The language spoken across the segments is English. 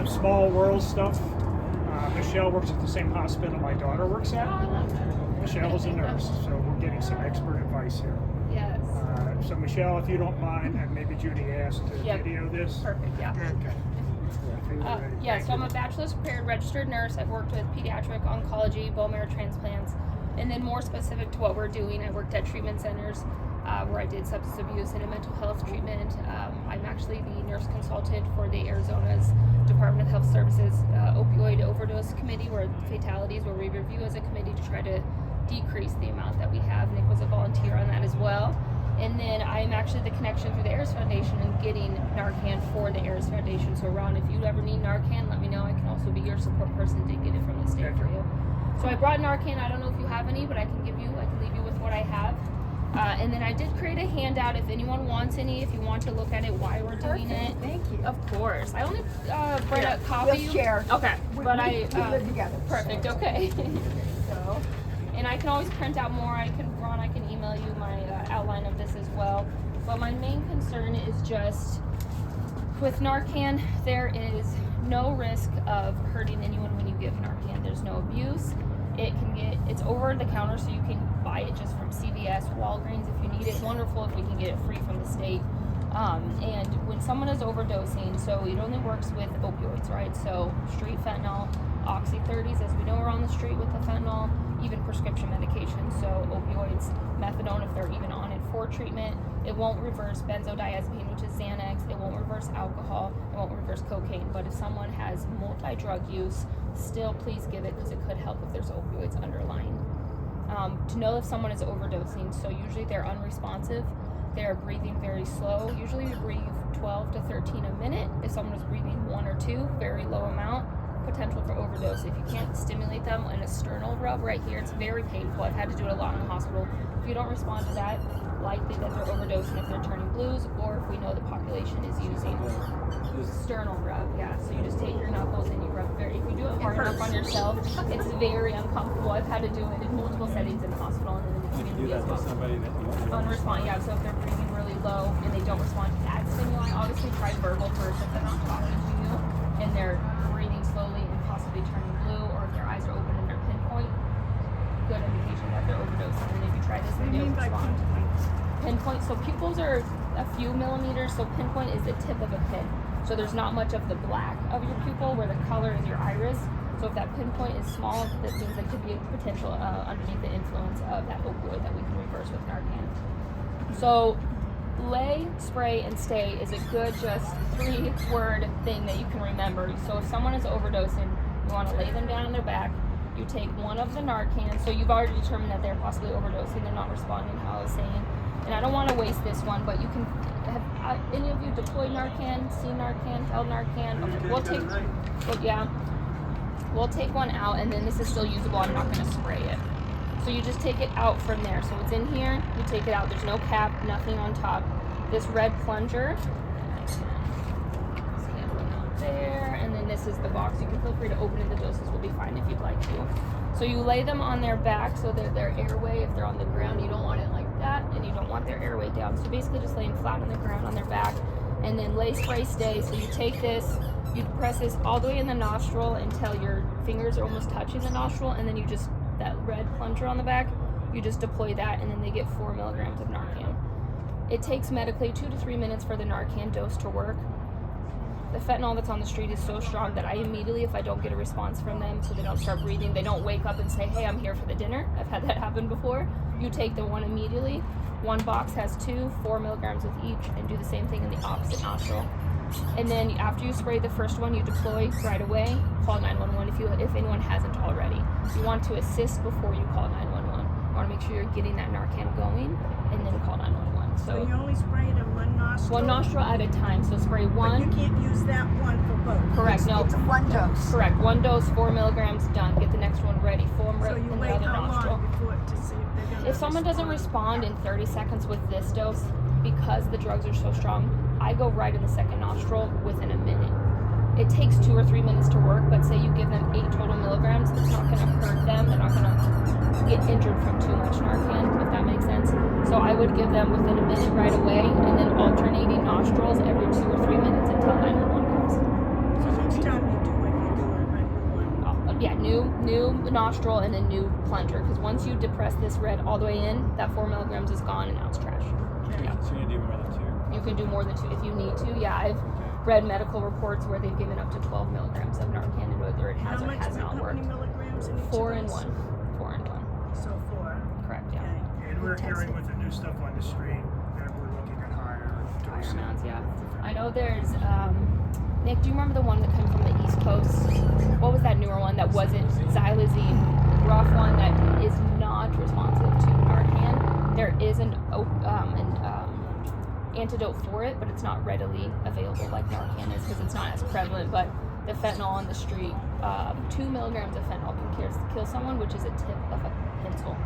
some small world stuff. Michelle works at the same hospital my daughter works at. Michelle is a nurse, so we're getting some expert advice here. Yes. So Michelle, if you don't mind, and maybe Judy asked to video this. Perfect, yeah. Okay. So I'm a bachelor's prepared registered nurse. I've worked with pediatric oncology, bone marrow transplants, and then more specific to what we're doing, I worked at treatment centers where I did substance abuse and a mental health treatment. I'm actually the nurse consultant for the Arizona's Department of Health Services opioid overdose committee, where fatalities, where we review as a committee to try to decrease the amount that we have. Nick was a volunteer on that as well. And then I'm actually the connection through the ARIS Foundation and getting Narcan for the ARIS Foundation. So Ron, if you ever need Narcan, let me know. I can also be your support person to get it from the state for you. So I brought Narcan. I don't know if you have any, but I can leave you with what I have. And then I did create a handout if anyone wants any, if you want to look at it, why we're doing it. Thank you. Of course. I only brought a copy. We'll share. Okay. We live together. Perfect. So. Okay. So, and I can always print out more. I can email you my outline of this as well. But my main concern is just with Narcan, there is no risk of hurting anyone when you give Narcan. There's no abuse. It's over the counter, so you can buy it just from CVS, Walgreens if you need it. Wonderful if we can get it free from the state. And when someone is overdosing, so it only works with opioids, right? So street fentanyl, Oxy 30s, as we know, are on the street with the fentanyl, even prescription medication. So opioids, methadone, if they're even on it for treatment. It won't reverse benzodiazepine, which is Xanax. It won't reverse alcohol. It won't reverse cocaine. But if someone has multi-drug use, still please give it, because it could help if there's opioids underlying. To know if someone is overdosing, so usually they're unresponsive. They're breathing very slow. Usually we breathe 12 to 13 a minute. If someone is breathing 1 or 2, very low amount, potential for overdose. If you can't stimulate them in a sternal rub right here, it's very painful. I've had to do it a lot in the hospital. If you don't respond to that, likely that they're overdosing if they're turning blues, or if we know the population is using sternal rub. Yeah, so you just take your knuckles and you rub if you do it hard enough on yourself, it's very uncomfortable. I've had to do it in multiple settings in the hospital and in the community as well. Unrespond, yeah, so if they're breathing really low and they don't respond to that stimuli, obviously try verbal first if they're not talking to you and they're breathing slowly and possibly turning blue, or if their eyes are open and they're pinpoint, good indication that they're overdosing. And if you try this and they don't respond. Pinpoint, so pupils are a few millimeters, so pinpoint is the tip of a pin. So there's not much of the black of your pupil where the color is your iris. So if that pinpoint is small, that means there could be a potential underneath the influence of that opioid that we can reverse with Narcan. So lay, spray, and stay is a good just 3-word thing that you can remember. So if someone is overdosing, you want to lay them down on their back. You take one of the Narcan. So you've already determined that they're possibly overdosing. They're not responding how I was saying. And I don't want to waste this one, but you can have any of you deployed Narcan, seen Narcan, held Narcan? Okay, we'll take one out, and then this is still usable. I'm not going to spray it. So you just take it out from there. So it's in here, you take it out. There's no cap, nothing on top. This red plunger, out there, and then this is the box. You can feel free to open it. The doses will be fine if you'd like to. So you lay them on their back so that their airway, if they're on the ground, you don't want it like that, and you don't want their airway down. So basically just laying flat on the ground on their back, and then lay, spray, stay. So you take this, you press this all the way in the nostril until your fingers are almost touching the nostril, and then you just, that red plunger on the back, you just deploy that, and then they get 4 milligrams of Narcan. It takes medically 2 to 3 minutes for the Narcan dose to work. The fentanyl that's on the street is so strong that I immediately, if I don't get a response from them, so they don't start breathing, they don't wake up and say, hey, I'm here for the dinner. I've had that happen before. You take the one immediately. One box has 4 milligrams with each, and do the same thing in the opposite nostril. And then after you spray the first one, you deploy right away. Call 911 if anyone hasn't already. You want to assist before you call 911. You want to make sure you're getting that Narcan going, and then call 911. So you only spray it in one nostril? One nostril at a time. So spray one. But you can't use that one for both. Correct. No. It's one dose. Correct. One dose, 4 milligrams, done. Get the next one ready. Form So you in the wait other how nostril. long before to see if they're going to If someone doesn't respond in 30 seconds with this dose, because the drugs are so strong, I go right in the second nostril within a minute. It takes 2 or 3 minutes to work, but say you give them 8 total milligrams, it's not going to hurt them. They're not going to get injured from too much Narcan, if that makes sense. So I would give them within a minute right away, and then alternating nostrils every 2 or 3 minutes until 911 comes. So each time you nostril and a new plunger, because once you depress this red all the way in, that 4 milligrams is gone and now it's trash. Yeah. So you do more than 2. You can do more than 2 if you need to. Yeah, I've read medical reports where they've given up to 12 milligrams of Narcan, and whether it has How or much, has not how worked. many milligrams in each 4 of in those? 1. 4 in 1. So 4. Correct. Yeah. Okay. And we're Who hearing takes with the new stuff on the street that we're looking at higher Higher dosing. amounts, yeah. I know there's, Nick, do you remember the one that came from the East Coast? What was that newer one that wasn't xylazine? Rough one that is not responsive to Narcan. There is an antidote for it, but it's not readily available like Narcan is because it's not as prevalent. But the fentanyl on the street, 2 milligrams of fentanyl can kill someone, which is a tip of a pencil.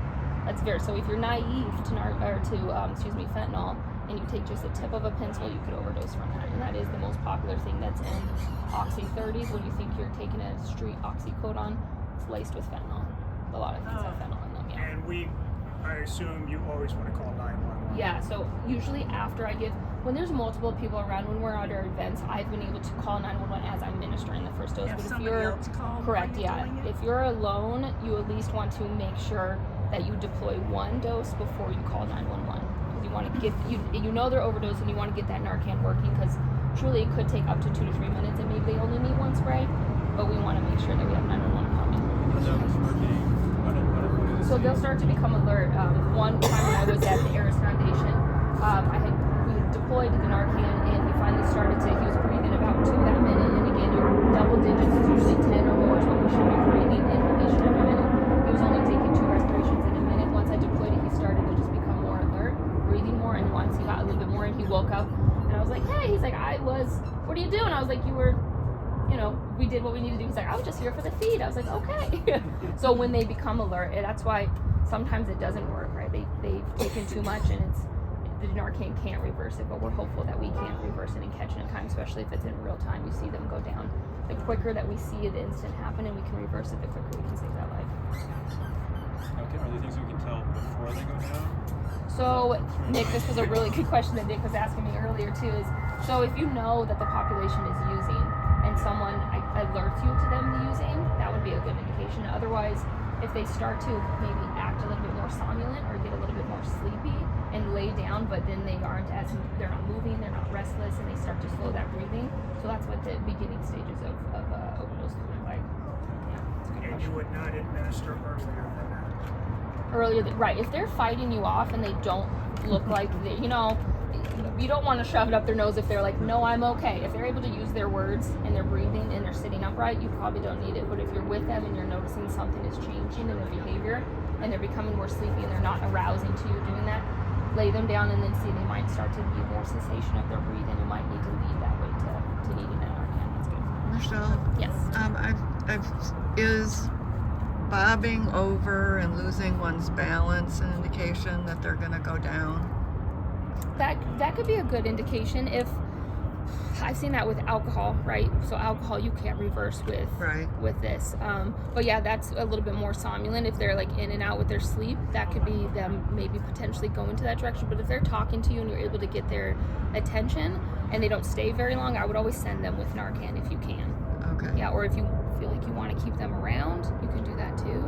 That's very, so if you're naive to fentanyl, and you take just a tip of a pencil, you could overdose from that. And that is the most popular thing that's in Oxy 30s. When you think you're taking a street oxycodone, it's laced with fentanyl. A lot of things have fentanyl in them, yeah. And I assume you always want to call 911. Yeah, so usually after when there's multiple people around, when we're at our events, I've been able to call 911 as I'm ministering the first dose. Have But if somebody you're else call correct, while you're yeah. doing it? If you're alone, you at least want to make sure that you deploy 1 dose before you call 911. Because you want to get you know they're overdosing, you want to get that Narcan working, because truly it could take up to 2 to 3 minutes, and maybe they only need 1 spray. But we want to make sure that we have 911 coming. When the dose working, what is it? So they'll start to become alert. One time when I was at the Eris Foundation, we deployed the Narcan, and he finally started he was breathing about 2 that minute. And again, your double digits is usually 10 or more is what we should be breathing, inhalation every minute. He was only taking 2 respirations in a minute. Once I deployed it, he started to just become more alert, breathing more. And once he got a little bit more, and he woke up, and I was like, hey, he's like, what are you doing? I was like, we did what we needed to do. He's like, I was just here for the feed. I was like, okay. So when they become alert, that's why sometimes it doesn't work, right? They've taken too much, and the Narcan can't reverse it, but we're hopeful that we can reverse it and catch it in time, especially if it's in real time. You see them go down. The quicker that we see the instant happen and we can reverse it, the quicker we can save that life. Okay, are there things we can tell before they go down? So, Nick, this was a really good question that Nick was asking me earlier too. So if you know that the population is using, and someone alerts you to them using, that would be a good indication. Otherwise, if they start to maybe act a little bit more somnolent or get a little bit more sleepy and lay down, but then they're not moving, they're not restless, and they start to slow that breathing. So that's what the beginning stages of overdose could look like. Yeah, that's a good And question. you would not administer earlier than that. Right, if they're fighting you off and they don't look like you don't want to shove it up their nose if they're like, no, I'm okay. If they're able to use their words and they're breathing and they're sitting upright, you probably don't need it. But if you're with them and you're noticing something is changing in their behavior and they're becoming more sleepy and they're not arousing to you doing that, lay them down and then see they might start to be more cessation of their breathing and might need to lead that way to needing an Narcan. That's good. Michelle, Yes. is bobbing over and losing one's balance an indication that they're going to go down? That could be a good indication. If I've seen that with alcohol, right? So alcohol you can't reverse with this. But yeah, that's a little bit more somnolent. If they're like in and out with their sleep, that could be them maybe potentially going to that direction. But if they're talking to you and you're able to get their attention and they don't stay very long, I would always send them with Narcan if you can. Okay. Yeah, or if you feel like you want to keep them around, you can do that too.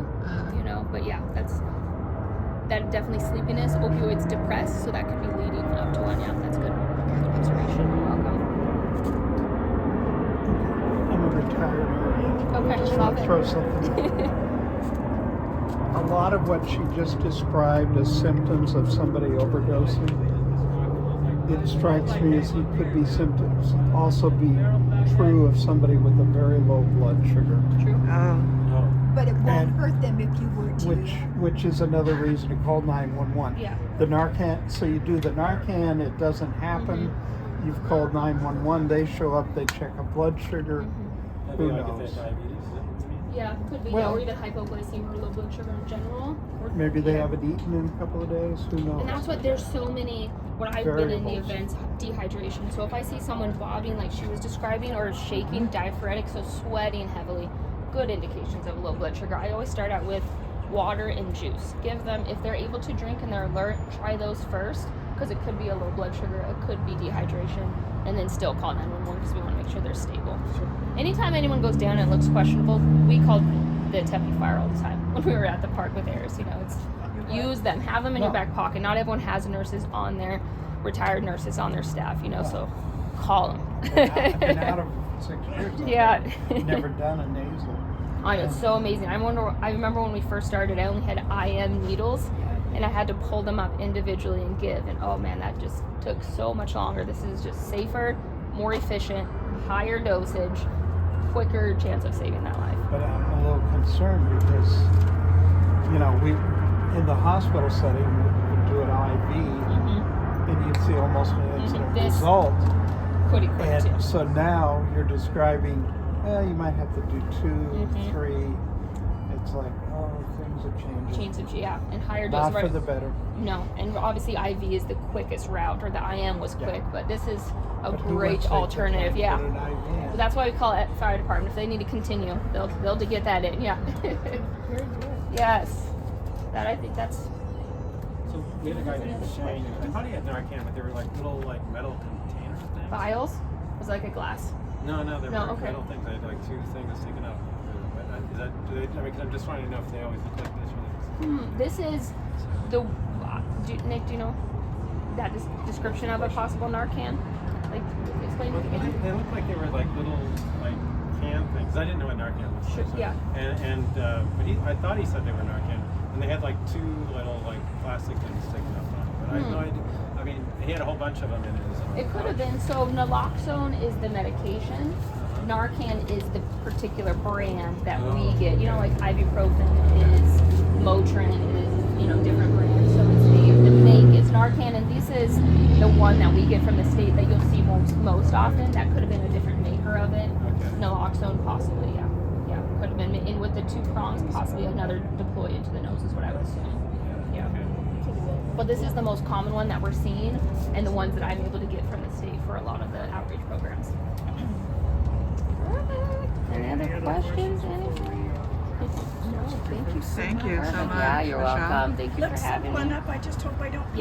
But yeah, that definitely sleepiness. Opioids depress, so that could be leading up to one. Yeah, that's good. Good observation. You're welcome. I'm a retired Marine. Okay, Just love want to it. throw something out. A lot of what she just described as symptoms of somebody overdosing, it strikes me as it could be symptoms also be true of somebody with a very low blood sugar, True. No. But it won't And- hurt them if you were to. which is another reason to call 911. Yeah. The Narcan, so you do the Narcan, it doesn't happen. Mm-hmm. You've called 911, they show up, they check a blood sugar. Have Who they like knows? if they have diabetes? Yeah, could be. Well- or even hypoglycemia or low blood sugar in general. Maybe they haven't eaten in a couple of days, who knows? And that's what there's so many. When I've been in the Variables. events, dehydration. So if I see someone bobbing like she was describing or shaking, diaphoretic, so sweating heavily, good indications of low blood sugar. I always start out with water and juice. Give them, if they're able to drink and they're alert, try those first, because it could be a low blood sugar, it could be dehydration, and then still call 911 because we want to make sure they're stable. Anytime anyone goes down and it looks questionable, we call the Tempe Fire all the time when we were at the park with Eris. You know, it's use them, have them in your back pocket. Not everyone has nurses on their retired nurses on their staff. You know, so call them. I've been out of 6 years. Yeah. Never done a nasal. I know, it's so amazing. I remember when we first started, I only had IM needles, and I had to pull them up individually and give. And oh man, that just took so much longer. This is just safer, more efficient, higher dosage, quicker chance of saving that life. But I'm a little concerned because, you know, we in the hospital setting we do an IV, and you'd see almost an instant This- result. Pretty quick too. And so now you're describing, well, you might have to do 2, 3. It's like, oh, things are changing. Change of yeah, and higher Not dose. for the better. No, and obviously IV is the quickest route, or the IM was quick, but this is a But who great wants to take the alternative. time to Yeah. put an IV in? So that's why we call it fire department. If they need to continue, they'll to get that in. Yeah. Yes. That I think that's So we had a guy named Shane. I thought he had Narcan, but they were like little like metal container things. vials. It was like a glass. No, they were okay. metal things. I had like 2 things sticking out. Is that? Do they, I mean, 'cause I'm just trying to know if they always look like this or This is the. Nick, do you know that description of a possible Narcan? Like, explain it again. They look like they were like little like can things. I didn't know what Narcan was. Sure, yeah. But I thought he said they were Narcan, and they had like 2 little like plastic things sticking up on it. But I had no idea. I mean, he had a whole bunch of them in his. It could have been. So naloxone is the medication. Narcan is the particular brand that we get. You know, like ibuprofen is, Motrin is, you know, different brands. So it's the make is Narcan, and this is the one that we get from the state that you'll see most often. That could have been a different maker of it. Okay. Naloxone, possibly, yeah. Yeah, could have been in with the 2 prongs, possibly another deployed into the nose is what I would assume. Yeah. But this is the most common one that we're seeing, and the ones that I'm able to get from the state for a lot of the outreach programs. Perfect. Any other questions? Anything? No, thank you so Thank much. you so Perfect. much, Yeah, you're Michelle. welcome. Thank you Look for having someone me. up. I just hope I don't